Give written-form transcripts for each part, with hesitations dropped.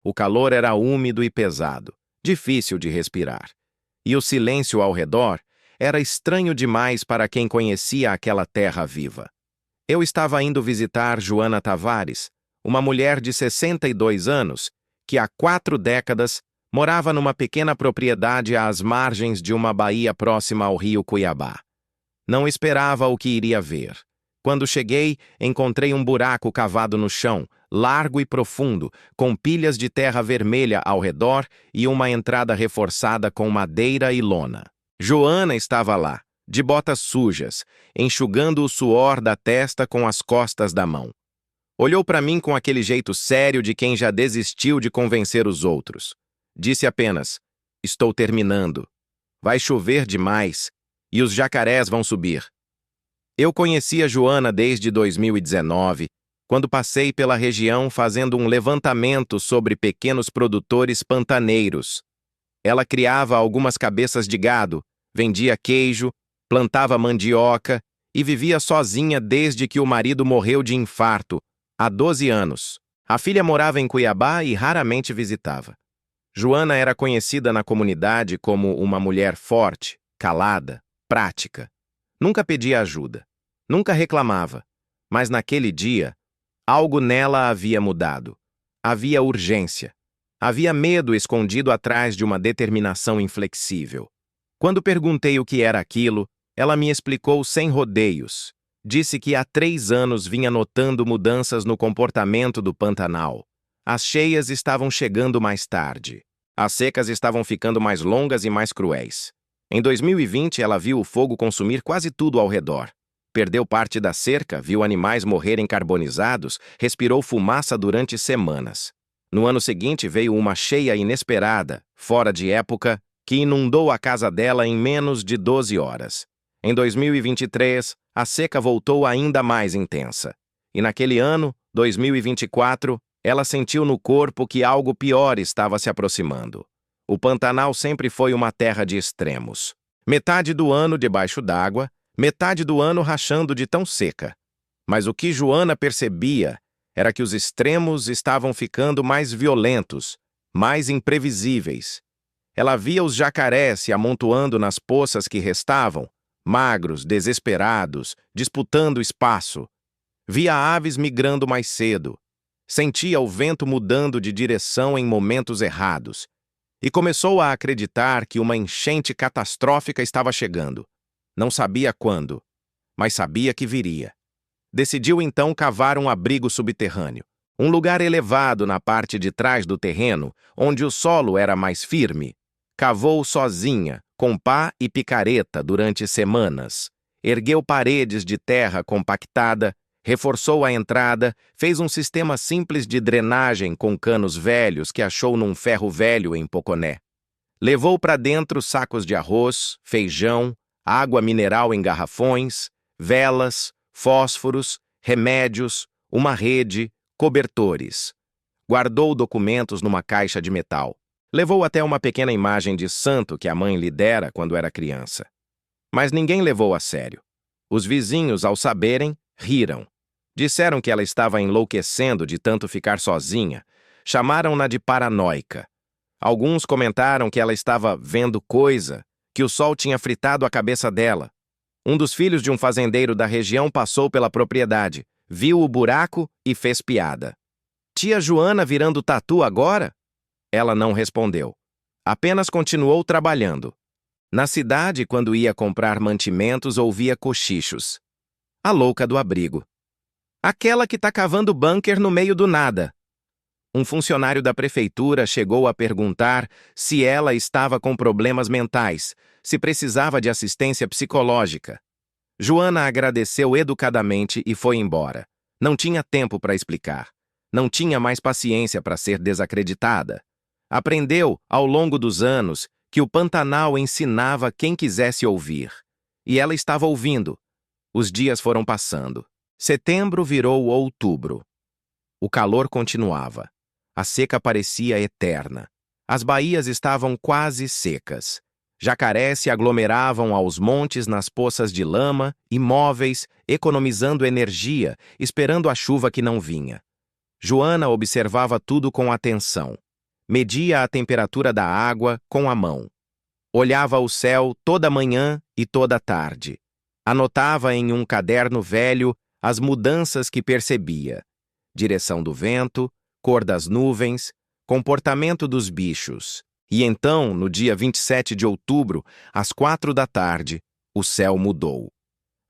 O calor era úmido e pesado, difícil de respirar. E o silêncio ao redor era estranho demais para quem conhecia aquela terra viva. Eu estava indo visitar Joana Tavares, uma mulher de 62 anos, que há 4 décadas morava numa pequena propriedade às margens de uma baía próxima ao rio Cuiabá. Não esperava o que iria ver. Quando cheguei, encontrei um buraco cavado no chão, largo e profundo, com pilhas de terra vermelha ao redor e uma entrada reforçada com madeira e lona. Joana estava lá, de botas sujas, enxugando o suor da testa com as costas da mão. Olhou para mim com aquele jeito sério de quem já desistiu de convencer os outros. Disse apenas: "Estou terminando. Vai chover demais e os jacarés vão subir." Eu conhecia Joana desde 2019, quando passei pela região fazendo um levantamento sobre pequenos produtores pantaneiros. Ela criava algumas cabeças de gado, vendia queijo, plantava mandioca e vivia sozinha desde que o marido morreu de infarto, há 12 anos. A filha morava em Cuiabá e raramente visitava. Joana era conhecida na comunidade como uma mulher forte, calada, prática. Nunca pedia ajuda, nunca reclamava, mas naquele dia, algo nela havia mudado. Havia urgência. Havia medo escondido atrás de uma determinação inflexível. Quando perguntei o que era aquilo, ela me explicou sem rodeios. Disse que há 3 anos vinha notando mudanças no comportamento do Pantanal. As cheias estavam chegando mais tarde. As secas estavam ficando mais longas e mais cruéis. Em 2020, ela viu o fogo consumir quase tudo ao redor. Perdeu parte da cerca, viu animais morrerem carbonizados, respirou fumaça durante semanas. No ano seguinte, veio uma cheia inesperada, fora de época, que inundou a casa dela em menos de 12 horas. Em 2023, a seca voltou ainda mais intensa. E naquele ano, 2024, ela sentiu no corpo que algo pior estava se aproximando. O Pantanal sempre foi uma terra de extremos. Metade do ano debaixo d'água, metade do ano rachando de tão seca. Mas o que Joana percebia era que os extremos estavam ficando mais violentos, mais imprevisíveis. Ela via os jacarés se amontoando nas poças que restavam, magros, desesperados, disputando espaço. Via aves migrando mais cedo. Sentia o vento mudando de direção em momentos errados. E começou a acreditar que uma enchente catastrófica estava chegando. Não sabia quando, mas sabia que viria. Decidiu então cavar um abrigo subterrâneo, um lugar elevado na parte de trás do terreno, onde o solo era mais firme. Cavou sozinha, com pá e picareta durante semanas. Ergueu paredes de terra compactada, reforçou a entrada, fez um sistema simples de drenagem com canos velhos que achou num ferro velho em Poconé. Levou para dentro sacos de arroz, feijão, água mineral em garrafões, velas, fósforos, remédios, uma rede, cobertores. Guardou documentos numa caixa de metal. Levou até uma pequena imagem de santo que a mãe lhe dera quando era criança. Mas ninguém levou a sério. Os vizinhos, ao saberem, riram. Disseram que ela estava enlouquecendo de tanto ficar sozinha. Chamaram-na de paranoica. Alguns comentaram que ela estava vendo coisa, que o sol tinha fritado a cabeça dela. Um dos filhos de um fazendeiro da região passou pela propriedade, viu o buraco e fez piada. "Tia Joana virando tatu agora?" Ela não respondeu. Apenas continuou trabalhando. Na cidade, quando ia comprar mantimentos, ouvia cochichos. A louca do abrigo. "Aquela que tá cavando bunker no meio do nada." Um funcionário da prefeitura chegou a perguntar se ela estava com problemas mentais, se precisava de assistência psicológica. Joana agradeceu educadamente e foi embora. Não tinha tempo para explicar. Não tinha mais paciência para ser desacreditada. Aprendeu, ao longo dos anos, que o Pantanal ensinava quem quisesse ouvir. E ela estava ouvindo. Os dias foram passando. Setembro virou outubro. O calor continuava. A seca parecia eterna. As baías estavam quase secas. Jacarés se aglomeravam aos montes nas poças de lama, imóveis, economizando energia, esperando a chuva que não vinha. Joana observava tudo com atenção. media a temperatura da água com a mão. Olhava o céu toda manhã e toda tarde. Anotava em um caderno velho as mudanças que percebia: direção do vento, cor das nuvens, comportamento dos bichos. E então, no dia 27 de outubro, às 4 da tarde, o céu mudou.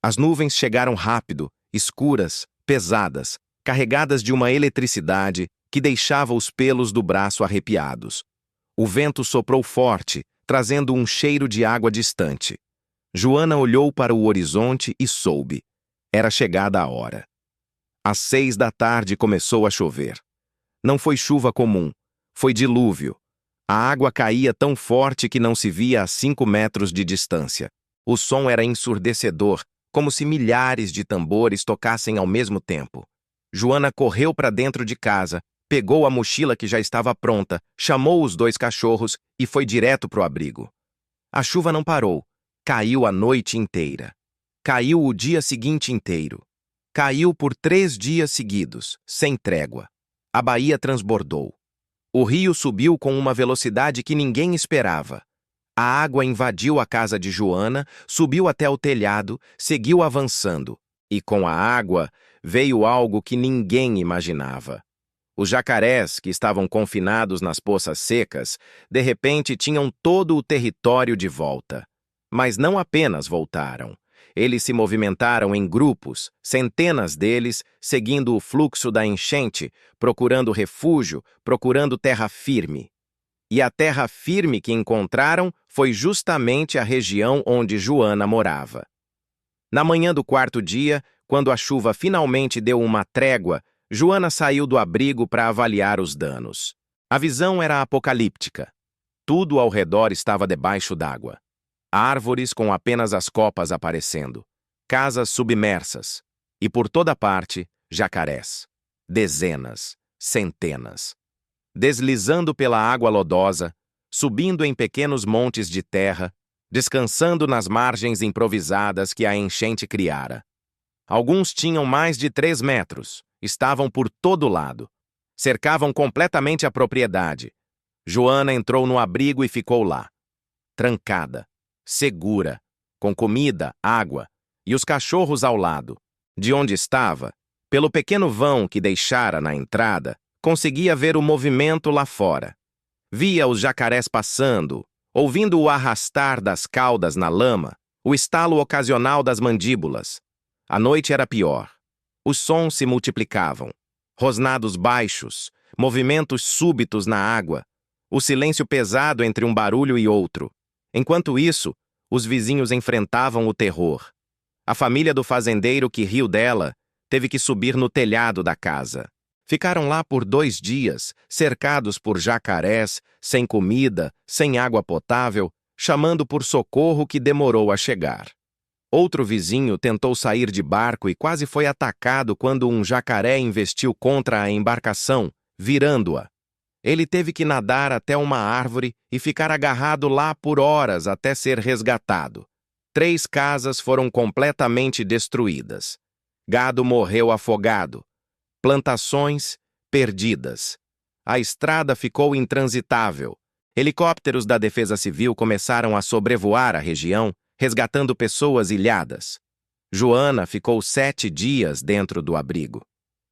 As nuvens chegaram rápido, escuras, pesadas, carregadas de uma eletricidade que deixava os pelos do braço arrepiados. O vento soprou forte, trazendo um cheiro de água distante. Joana olhou para o horizonte e soube. Era chegada a hora. Às 6 da tarde começou a chover. Não foi chuva comum, foi dilúvio. A água caía tão forte que não se via a 5 metros de distância. O som era ensurdecedor, como se milhares de tambores tocassem ao mesmo tempo. Joana correu para dentro de casa, pegou a mochila que já estava pronta, chamou os 2 cachorros e foi direto para o abrigo. A chuva não parou. Caiu a noite inteira. Caiu o dia seguinte inteiro. Caiu por 3 dias seguidos, sem trégua. A baía transbordou. O rio subiu com uma velocidade que ninguém esperava. A água invadiu a casa de Joana, subiu até o telhado, seguiu avançando. E com a água veio algo que ninguém imaginava. Os jacarés, que estavam confinados nas poças secas, de repente tinham todo o território de volta. Mas não apenas voltaram. Eles se movimentaram em grupos, centenas deles, seguindo o fluxo da enchente, procurando refúgio, procurando terra firme. E a terra firme que encontraram foi justamente a região onde Joana morava. Na manhã do 4º dia, quando a chuva finalmente deu uma trégua, Joana saiu do abrigo para avaliar os danos. A visão era apocalíptica. Tudo ao redor estava debaixo d'água. Árvores com apenas as copas aparecendo. Casas submersas. E por toda parte, jacarés. Dezenas, centenas. Deslizando pela água lodosa, subindo em pequenos montes de terra, descansando nas margens improvisadas que a enchente criara. Alguns tinham mais de 3 metros, estavam por todo lado. Cercavam completamente a propriedade. Joana entrou no abrigo e ficou lá. Trancada, segura, com comida, água, e os cachorros ao lado. De onde estava, pelo pequeno vão que deixara na entrada, conseguia ver o movimento lá fora. Via os jacarés passando, ouvindo o arrastar das caudas na lama, o estalo ocasional das mandíbulas. A noite era pior. Os sons se multiplicavam. Rosnados baixos, movimentos súbitos na água, o silêncio pesado entre um barulho e outro. Enquanto isso, os vizinhos enfrentavam o terror. A família do fazendeiro que riu dela teve que subir no telhado da casa. Ficaram lá por 2 dias, cercados por jacarés, sem comida, sem água potável, chamando por socorro que demorou a chegar. Outro vizinho tentou sair de barco e quase foi atacado quando um jacaré investiu contra a embarcação, virando-a. Ele teve que nadar até uma árvore e ficar agarrado lá por horas até ser resgatado. 3 casas foram completamente destruídas. Gado morreu afogado. Plantações perdidas. A estrada ficou intransitável. Helicópteros da Defesa Civil começaram a sobrevoar a região, resgatando pessoas ilhadas. Joana ficou 7 dias dentro do abrigo.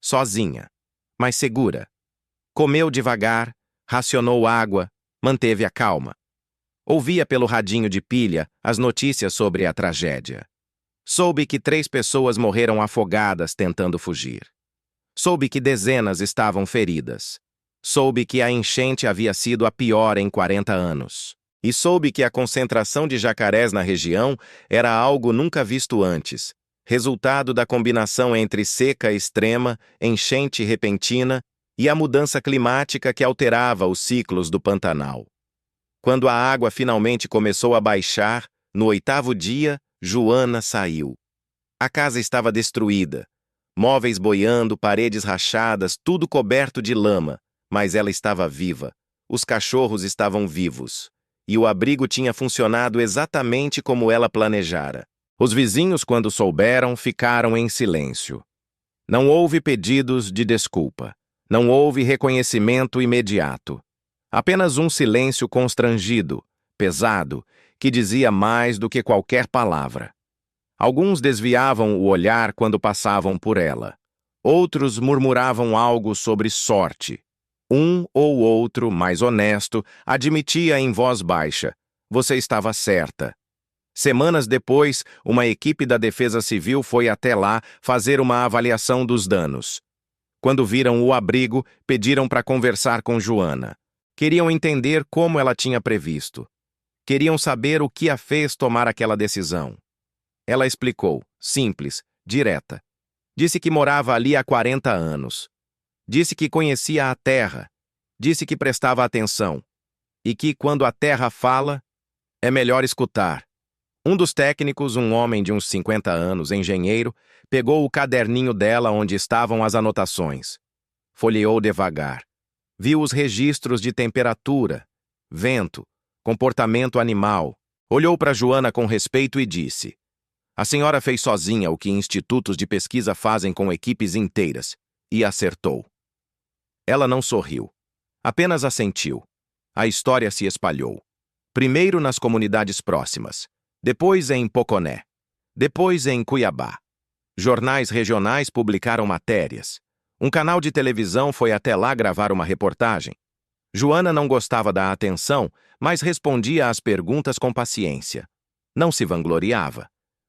Sozinha, mas segura. Comeu devagar, racionou água, manteve a calma. Ouvia pelo radinho de pilha as notícias sobre a tragédia. Soube que 3 pessoas morreram afogadas tentando fugir. Soube que dezenas estavam feridas. Soube que a enchente havia sido a pior em 40 anos. E soube que a concentração de jacarés na região era algo nunca visto antes, resultado da combinação entre seca extrema, enchente repentina e a mudança climática que alterava os ciclos do Pantanal. Quando a água finalmente começou a baixar, no 8º dia, Joana saiu. A casa estava destruída. Móveis boiando, paredes rachadas, tudo coberto de lama, mas ela estava viva. Os cachorros estavam vivos. E o abrigo tinha funcionado exatamente como ela planejara. Os vizinhos, quando souberam, ficaram em silêncio. Não houve pedidos de desculpa. Não houve reconhecimento imediato. Apenas um silêncio constrangido, pesado, que dizia mais do que qualquer palavra. Alguns desviavam o olhar quando passavam por ela. Outros murmuravam algo sobre sorte. Um ou outro, mais honesto, admitia em voz baixa: "Você estava certa." Semanas depois, uma equipe da Defesa Civil foi até lá fazer uma avaliação dos danos. Quando viram o abrigo, pediram para conversar com Joana. Queriam entender como ela tinha previsto. Queriam saber o que a fez tomar aquela decisão. Ela explicou, simples, direta. Disse que morava ali há 40 anos. Disse que conhecia a terra. Disse que prestava atenção. E que, quando a terra fala, é melhor escutar. Um dos técnicos, um homem de uns 50 anos, engenheiro, pegou o caderninho dela onde estavam as anotações. Folheou devagar. Viu os registros de temperatura, vento, comportamento animal. Olhou para Joana com respeito e disse: "A senhora fez sozinha o que institutos de pesquisa fazem com equipes inteiras." E acertou. Ela não sorriu. Apenas assentiu. A história se espalhou. Primeiro nas comunidades próximas. Depois em Poconé. Depois em Cuiabá. Jornais regionais publicaram matérias. Um canal de televisão foi até lá gravar uma reportagem. Joana não gostava da atenção, mas respondia às perguntas com paciência. Não se vangloriava.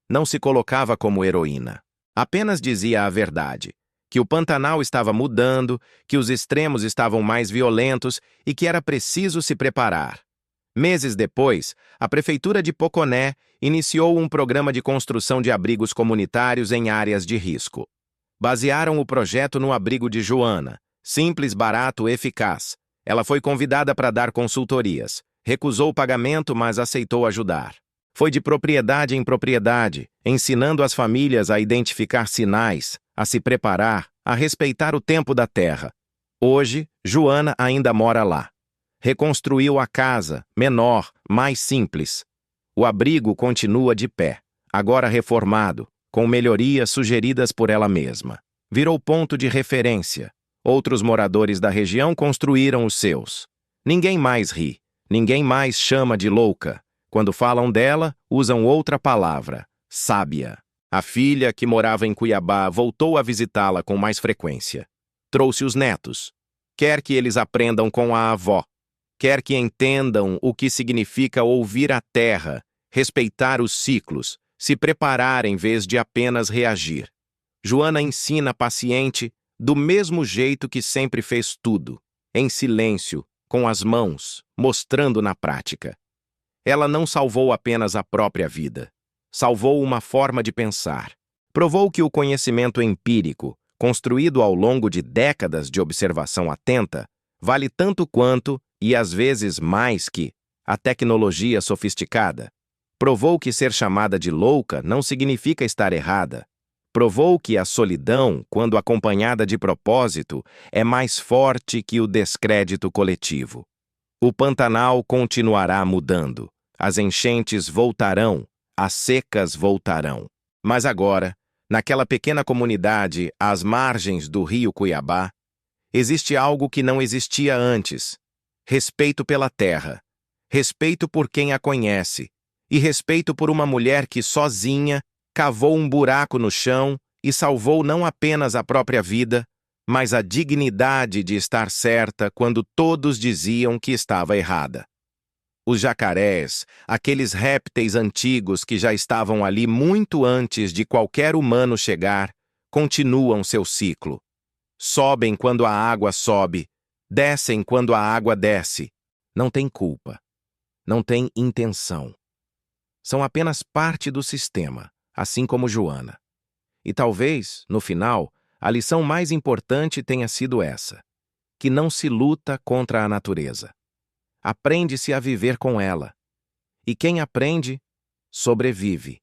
Não se colocava como heroína. Apenas dizia a verdade, que o Pantanal estava mudando, que os extremos estavam mais violentos e que era preciso se preparar. Meses depois, a Prefeitura de Poconé iniciou um programa de construção de abrigos comunitários em áreas de risco. Basearam o projeto no abrigo de Joana, simples, barato, eficaz. Ela foi convidada para dar consultorias. Recusou o pagamento, mas aceitou ajudar. Foi de propriedade em propriedade, ensinando as famílias a identificar sinais, a se preparar, a respeitar o tempo da terra. Hoje, Joana ainda mora lá. Reconstruiu a casa, menor, mais simples. O abrigo continua de pé, agora reformado, com melhorias sugeridas por ela mesma. Virou ponto de referência. Outros moradores da região construíram os seus. Ninguém mais ri, ninguém mais chama de louca. Quando falam dela, usam outra palavra: sábia. A filha, que morava em Cuiabá, voltou a visitá-la com mais frequência. Trouxe os netos. Quer que eles aprendam com a avó. Quer que entendam o que significa ouvir a terra, respeitar os ciclos, se preparar em vez de apenas reagir. Joana ensina paciente, do mesmo jeito que sempre fez tudo, em silêncio, com as mãos, mostrando na prática. Ela não salvou apenas a própria vida. Salvou uma forma de pensar. Provou que o conhecimento empírico, construído ao longo de décadas de observação atenta, vale tanto quanto, e às vezes mais que, a tecnologia sofisticada. Provou que ser chamada de louca não significa estar errada. Provou que a solidão, quando acompanhada de propósito, é mais forte que o descrédito coletivo. O Pantanal continuará mudando. As enchentes voltarão, as secas voltarão. Mas agora, naquela pequena comunidade às margens do rio Cuiabá, existe algo que não existia antes. Respeito pela terra, respeito por quem a conhece, e respeito por uma mulher que, sozinha, cavou um buraco no chão e salvou não apenas a própria vida, mas a dignidade de estar certa quando todos diziam que estava errada. Os jacarés, aqueles répteis antigos que já estavam ali muito antes de qualquer humano chegar, continuam seu ciclo. Sobem quando a água sobe, descem quando a água desce. Não tem culpa. Não tem intenção. São apenas parte do sistema, assim como Joana. E talvez, no final, a lição mais importante tenha sido essa: que não se luta contra a natureza. Aprende-se a viver com ela. E quem aprende, sobrevive.